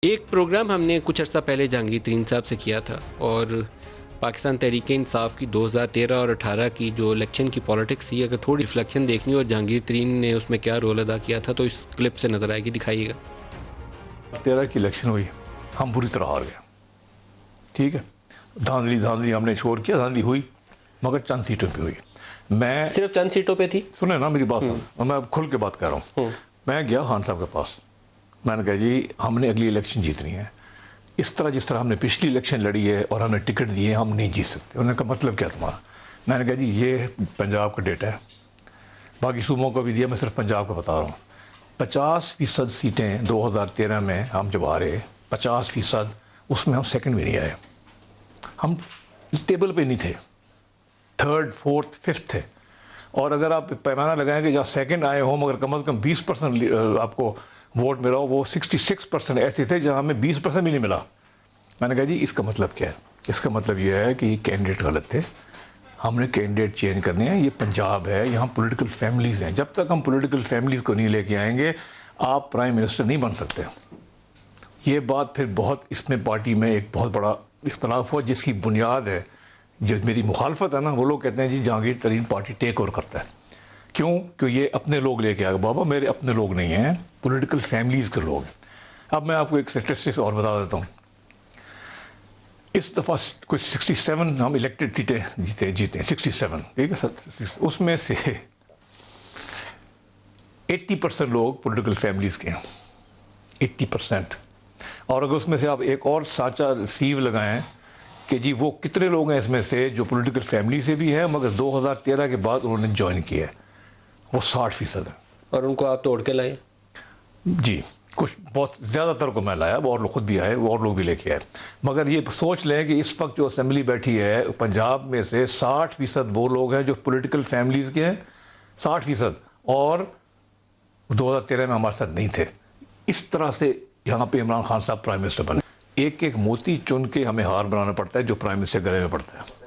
एक प्रोग्राम हमने कुछ अर्सा पहले जहांगीर तरीन साहब से किया था और पाकिस्तान तहरीक इंसाफ की 2013 और 18 की जो इलेक्शन की पॉलिटिक्स थी, अगर थोड़ी रिफ्लेक्शन देखनी और जहांगीर तरीन ने उसमें क्या रोल अदा किया था तो इस क्लिप से नज़र आएगी, दिखाइएगा। 13 की इलेक्शन हुई, हम बुरी तरह हार गए। ठीक है, धांधली हमने छोड़ किया, धांधली हुई मगर चंद सीटों पे हुई। मैं सिर्फ चंद सीटों पे थी। सुने ना मेरी बात, और मैं खुल के बात कर रहा हूँ। मैं गया खान साहब के पास, मैंने कहा जी हमने अगली इलेक्शन जीतनी है, इस तरह जिस तरह हमने पिछली इलेक्शन लड़ी है और हमें टिकट दिए हम नहीं जीत सकते। उन्होंने कहा मतलब क्या तुम्हारा? मैंने कहा जी ये पंजाब का डेटा है, बाकी सूबों को भी दिया, मैं सिर्फ पंजाब का बता रहा हूँ। 50% सीटें 2013 में हम जब हारे, 50%, उसमें हम सेकंड में नहीं आए, हम टेबल पे नहीं थे, थर्ड फोर्थ फिफ्थ थे। और अगर आप पैमाना लगाएं कि जहाँ सेकंड आए हों मगर कम से कम 20% आपको वोट मिला हो, वो 66% ऐसे थे जहाँ हमें 20% भी नहीं मिला। मैंने कहा जी इसका मतलब क्या है? इसका मतलब ये है कि कैंडिडेट गलत थे, हमने कैंडिडेट चेंज करने हैं। ये पंजाब है, यहाँ पॉलिटिकल फैमिलीज़ हैं, जब तक हम पॉलिटिकल फैमिलीज़ को नहीं लेके आएंगे आप प्राइम मिनिस्टर नहीं बन सकते। ये बात फिर बहुत इसमें पार्टी में एक बहुत बड़ा इख्तलाफ हुआ, जिसकी बुनियाद है जो मेरी मुखालफत है ना, वो लोग कहते हैं जी जहांगीर तरीन पार्टी टेक ओवर करता है। क्यों? क्योंकि ये अपने लोग लेके आए। बाबा मेरे अपने लोग नहीं हैं, पॉलिटिकल फैमिलीज़ के लोग हैं। अब मैं आपको एक स्टैटिस्टिक्स और बता देता हूँ। इस दफ़ा कुछ 67 हम इलेक्टेड सीटें जीते 67, ठीक है सर। उसमें से 80% लोग पॉलिटिकल फैमिलीज़ के हैं, 80%। और अगर उसमें से आप एक और साचा सीव लगाएं कि जी वो कितने लोग हैं इसमें से जो पॉलिटिकल फैमिली से भी हैं मगर 2013 के बाद उन्होंने ज्वाइन किया है, वो 60% है। और उनको आप तोड़ के लाए? जी, कुछ बहुत ज़्यादातर को मैं लाया, और लोग खुद भी आए, और लोग भी लेके आए। मगर ये सोच लें कि इस वक्त जो असेंबली बैठी है पंजाब में से 60% वो लोग हैं जो पॉलिटिकल फैमिलीज़ के हैं, 60%, और 2013 में हमारे साथ नहीं थे। इस तरह से यहाँ पे इमरान खान साहब प्राइम मिनिस्टर बने। एक एक मोती चुन के हमें हार बनाना पड़ता है जो प्राइम मिनिस्टर गले में पड़ता है।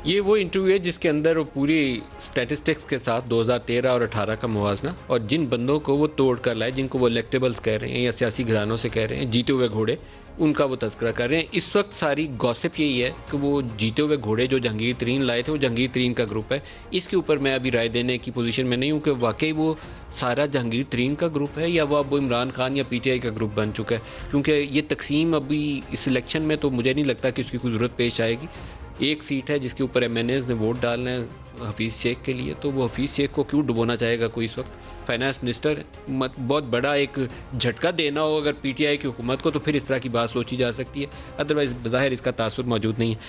ये वो इंटरव्यू है जिसके अंदर वो पूरी स्टैटिस्टिक्स के साथ 2013 और 18 का मुवाजना और जिन बंदों को वो तोड़ कर लाए, जिनको वो इलेक्टेबल्स कह रहे हैं या सियासी घरानों से कह रहे हैं, जीते हुए घोड़े, उनका वो तस्करा कर रहे हैं। इस वक्त सारी गॉसिप यही है कि वो जीते हुए घोड़े जो जहांगीर तरीन लाए थे वो जहांगीर तरीन का ग्रुप है। इसके ऊपर मैं अभी राय देने की पोजीशन में नहीं हूँ कि वाकई वो सारा जहांगीर तरीन का ग्रुप है या वो अब इमरान खान या पीटीआई का ग्रुप बन चुका है, क्योंकि ये तकसीम अभी इस इलेक्शन में तो मुझे नहीं लगता कि उसकी कोई ज़रूरत पेश आएगी। एक सीट है जिसके ऊपर एमएनएज़ ने वोट डालना है हफीज़ शेख के लिए, तो वो हफीज़ शेख को क्यों डुबोना चाहेगा कोई इस वक्त? फाइनेंस मिनिस्टर है, बहुत बड़ा एक झटका देना हो अगर पीटीआई की हुकूमत को तो फिर इस तरह की बात सोची जा सकती है, अदरवाइज़ बज़ाहिर इसका तासुर मौजूद नहीं है।